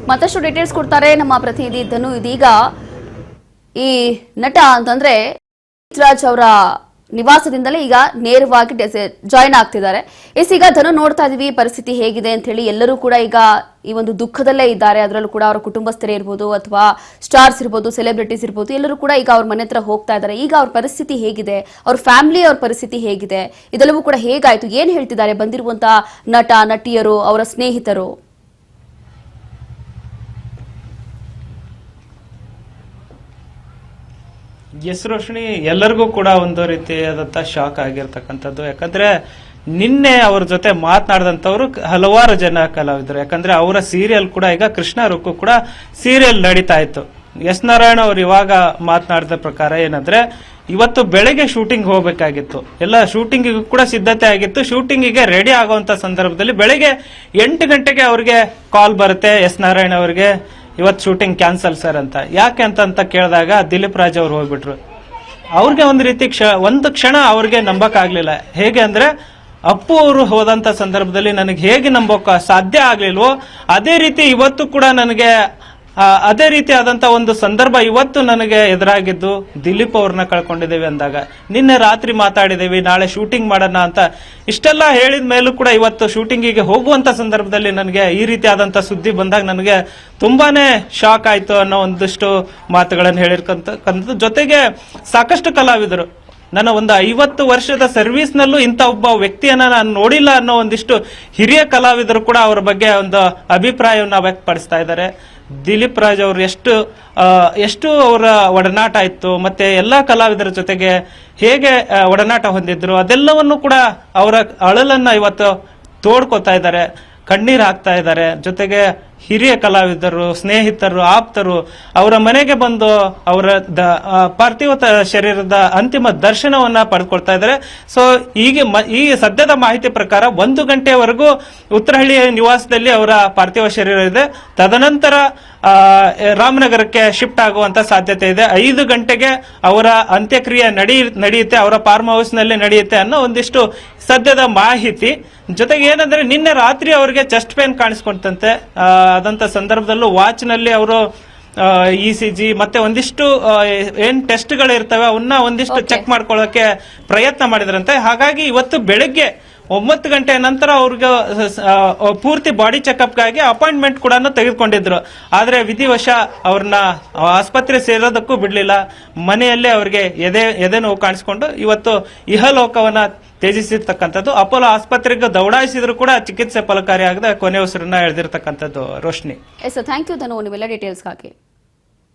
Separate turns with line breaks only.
ಮತ್ತಷ್ಟು ಡೀಟೇಲ್ಸ್ ಕೊಡ್ತಾರೆ ನಮ್ಮ ಪ್ರತಿನಿಧಿ ಧನು. ಇದೀಗ ಈ ನಟ ಅಂತಂದ್ರೆ ರಾಜ್ ಅವರ ನಿವಾಸದಿಂದಲೇ ಈಗ ನೇರವಾಗಿ ಜಾಯಿನ್ ಆಗ್ತಿದ್ದಾರೆ. ಈಗ ಧನು ನೋಡ್ತಾ ಇದೀವಿ ಪರಿಸ್ಥಿತಿ ಹೇಗಿದೆ ಅಂತ ಹೇಳಿ. ಎಲ್ಲರೂ ಕೂಡ ಈಗ ಈ ಒಂದು ದುಃಖದಲ್ಲೇ ಇದ್ದಾರೆ. ಅದರಲ್ಲೂ ಕೂಡ ಅವರ ಕುಟುಂಬಸ್ಥರೇ ಇರ್ಬೋದು ಅಥವಾ ಸ್ಟಾರ್ಸ್ ಇರ್ಬೋದು, ಸೆಲೆಬ್ರಿಟೀಸ್ ಇರ್ಬೋದು, ಎಲ್ಲರೂ ಕೂಡ ಈಗ ಅವ್ರ ಮನೆ ಹತ್ರ ಹೋಗ್ತಾ ಇದ್ದಾರೆ. ಈಗ ಅವ್ರ ಪರಿಸ್ಥಿತಿ ಹೇಗಿದೆ, ಅವ್ರ ಫ್ಯಾಮಿಲಿ ಅವ್ರ ಪರಿಸ್ಥಿತಿ ಹೇಗಿದೆ, ಇದೆಲ್ಲವೂ ಕೂಡ ಹೇಗಾಯ್ತು, ಏನ್ ಹೇಳ್ತಿದ್ದಾರೆ ಬಂದಿರುವಂತಹ ನಟ ನಟಿಯರು, ಅವರ ಸ್ನೇಹಿತರು?
ಎಸ್ ರೋಶಿನಿ, ಎಲ್ಲರಿಗೂ ಕೂಡ ಒಂದು ರೀತಿಯಾದಂತ ಶಾಕ್ ಆಗಿರ್ತಕ್ಕಂಥದ್ದು. ಯಾಕಂದ್ರೆ ನಿನ್ನೆ ಅವ್ರ ಜೊತೆ ಮಾತನಾಡಿದಂಥವ್ರು ಹಲವಾರು ಜನ ಕಲಾವಿದರು. ಯಾಕಂದ್ರೆ ಅವರ ಸೀರಿಯಲ್ ಕೂಡ ಈಗ ಕೃಷ್ಣ ರುಕ್ಕು ಕೂಡ ಸೀರಿಯಲ್ ನಡೀತಾ ಇತ್ತು. ಎಸ್ ನಾರಾಯಣ ಅವ್ರು ಇವಾಗ ಮಾತನಾಡಿದ ಪ್ರಕಾರ ಏನಂದ್ರೆ, ಇವತ್ತು ಬೆಳಗ್ಗೆ ಶೂಟಿಂಗ್ ಹೋಗ್ಬೇಕಾಗಿತ್ತು, ಎಲ್ಲ ಶೂಟಿಂಗಿಗೂ ಕೂಡ ಸಿದ್ಧತೆ ಆಗಿತ್ತು. ಶೂಟಿಂಗಿಗೆ ರೆಡಿ ಆಗುವಂತ ಸಂದರ್ಭದಲ್ಲಿ ಬೆಳಗ್ಗೆ 8 ಗಂಟೆಗೆ ಅವ್ರಿಗೆ ಕಾಲ್ ಬರುತ್ತೆ, ಎಸ್ ನಾರಾಯಣ ಅವರಿಗೆ ಇವತ್ತು ಶೂಟಿಂಗ್ ಕ್ಯಾನ್ಸಲ್ ಸರ್ ಅಂತ. ಯಾಕೆ ಅಂತ ಕೇಳಿದಾಗ ದಿಲೀಪ್ ರಾಜ್ ಅವ್ರು ಹೋಗ್ಬಿಟ್ರು. ಅವ್ರಿಗೆ ಒಂದು ರೀತಿ ಒಂದು ಕ್ಷಣ ಅವ್ರಿಗೆ ನಂಬಕ್ ಆಗ್ಲಿಲ್ಲ. ಹೇಗೆ ಅಂದ್ರೆ, ಅಪ್ಪು ಅವರು ಹೋದಂತ ಸಂದರ್ಭದಲ್ಲಿ ನನಗೆ ಹೇಗೆ ನಂಬೋಕ ಸಾಧ್ಯ ಆಗ್ಲಿಲ್ವೋ ಅದೇ ರೀತಿ ಇವತ್ತು ಕೂಡ ನನಗೆ ಅದೇ ರೀತಿ ಆದಂತ ಒಂದು ಸಂದರ್ಭ ಇವತ್ತು ನನಗೆ ಎದುರಾಗಿದ್ದು. ದಿಲೀಪ್ ಅವ್ರನ್ನ ಕಳ್ಕೊಂಡಿದ್ದೇವೆ ಅಂದಾಗ, ನಿನ್ನೆ ರಾತ್ರಿ ಮಾತಾಡಿದೇವಿ ನಾಳೆ ಶೂಟಿಂಗ್ ಮಾಡೋಣ ಅಂತ ಇಷ್ಟೆಲ್ಲ ಹೇಳಿದ ಮೇಲೂ ಕೂಡ ಇವತ್ತು ಶೂಟಿಂಗಿಗೆ ಹೋಗುವಂತ ಸಂದರ್ಭದಲ್ಲಿ ನನಗೆ ಈ ರೀತಿ ಆದಂತ ಸುದ್ದಿ ಬಂದಾಗ ನನಗೆ ತುಂಬಾನೇ ಶಾಕ್ ಆಯ್ತು ಅನ್ನೋ ಒಂದಿಷ್ಟು ಮಾತುಗಳನ್ನು ಹೇಳಿರ್ತಕ್ಕಂಥದ್ದು. ಜೊತೆಗೆ ಸಾಕಷ್ಟು ಕಲಾವಿದರು, ನನ್ನ ಒಂದು 50 ವರ್ಷದ ಸರ್ವಿಸ್ ನಲ್ಲೂ ಇಂಥ ಒಬ್ಬ ವ್ಯಕ್ತಿಯನ್ನ ನಾನು ನೋಡಿಲ್ಲ ಅನ್ನೋ ಒಂದಿಷ್ಟು ಹಿರಿಯ ಕಲಾವಿದರು ಕೂಡ ಅವರ ಬಗ್ಗೆ ಒಂದು ಅಭಿಪ್ರಾಯವನ್ನ ವ್ಯಕ್ತಪಡಿಸ್ತಾ ಇದ್ದಾರೆ. ದಿಲೀಪ್ ರಾಜ್ ಅವರು ಎಷ್ಟು ಅವರ ಒಡನಾಟ ಇತ್ತು, ಮತ್ತೆ ಎಲ್ಲಾ ಕಲಾವಿದರ ಜೊತೆಗೆ ಹೇಗೆ ಒಡನಾಟ ಹೊಂದಿದ್ರು, ಅದೆಲ್ಲವನ್ನು ಕೂಡ ಅವರ ಅಳಲನ್ನ ಇವತ್ತು ತೋಡ್ಕೋತಾ ಇದ್ದಾರೆ, ಕಣ್ಣೀರ್ ಹಾಕ್ತಾ ಇದ್ದಾರೆ. ಜೊತೆಗೆ ಹಿರಿಯ ಕಲಾವಿದರು, ಸ್ನೇಹಿತರು, ಆಪ್ತರು ಅವರ ಮನೆಗೆ ಬಂದು ಅವರ ಪಾರ್ಥಿವ ಶರೀರದ ಅಂತಿಮ ದರ್ಶನವನ್ನ ಪಡೆದುಕೊಳ್ತಾ ಇದ್ದಾರೆ. ಸೊ ಈ ಸದ್ಯದ ಮಾಹಿತಿ ಪ್ರಕಾರ 1 ಗಂಟೆವರೆಗೂ ಉತ್ತರಹಳ್ಳಿ ನಿವಾಸದಲ್ಲಿ ಅವರ ಪಾರ್ಥಿವ ಶರೀರ ಇದೆ. ತದನಂತರ ರಾಮನಗರಕ್ಕೆ ಶಿಫ್ಟ್ ಆಗುವಂತ ಸಾಧ್ಯತೆ ಇದೆ. 5 ಗಂಟೆಗೆ ಅವರ ಅಂತ್ಯಕ್ರಿಯೆ ನಡೆಯುತ್ತೆ, ಅವರ ಫಾರ್ಮ್ ಹೌಸ್ ನಲ್ಲಿ ನಡೆಯುತ್ತೆ ಅನ್ನೋ ಒಂದಿಷ್ಟು ಸದ್ಯದ ಮಾಹಿತಿ. ಜೊತೆಗೆ ಏನಂದ್ರೆ, ನಿನ್ನೆ ರಾತ್ರಿ ಅವರಿಗೆ ಚೆಸ್ಟ್ ಪೇನ್ ಕಾಣಿಸ್ಕೊಂತಂತೆ. ಆದಂತ ಸಂದರ್ಭದಲ್ಲೂ ವಾಚ್ ನಲ್ಲಿ ಅವರು ECG ಮತ್ತೆ ಒಂದಿಷ್ಟು ಏನ್ ಟೆಸ್ಟ್ ಗಳು ಇರ್ತವೆ ಅವನ್ನ ಒಂದಿಷ್ಟು ಚೆಕ್ ಮಾಡ್ಕೊಳ್ಳೋಕೆ ಪ್ರಯತ್ನ ಮಾಡಿದ್ರಂತೆ. ಹಾಗಾಗಿ ಇವತ್ತು ಬೆಳಗ್ಗೆ 9 ಗಂಟೆ ನಂತರ ಅವ್ರಿಗೆ ಪೂರ್ತಿ ಬಾಡಿ ಚೆಕ್ಅಪ್ ಗಾಗಿ ಅಪಾಯಿಂಟ್ಮೆಂಟ್ ಕೂಡ ತೆಗೆದುಕೊಂಡಿದ್ರು. ಆದ್ರೆ ವಿಧಿವಶ ಅವ್ರನ್ನ ಆಸ್ಪತ್ರೆ ಸೇರೋದಕ್ಕೂ ಬಿಡ್ಲಿಲ್ಲ. ಮನೆಯಲ್ಲೇ ಅವ್ರಿಗೆ ಎದೆ ನೋವು ಕಾಣಿಸ್ಕೊಂಡು ಇವತ್ತು ಇಹಲೋಕವನ್ನ ತ್ಯಜಿಸಿರ್ತಕ್ಕಂಥದ್ದು. ಅಪೋಲೋ ಆಸ್ಪತ್ರೆಗೆ ದೌಡಾಯಿಸಿದ್ರು ಕೂಡ ಚಿಕಿತ್ಸೆ ಫಲಕಾರಿಯಾಗದೆ ಕೊನೆ ಉಸಿರನ್ನ ಎಳೆದಿರ್ತಕ್ಕಂಥದ್ದು. ರೋಶ್ನಿ,
ಥ್ಯಾಂಕ್ ಯು ಧನು, ನೀವೆಲ್ಲ ಡೀಟೇಲ್ಸ್ಗಾಗಿ.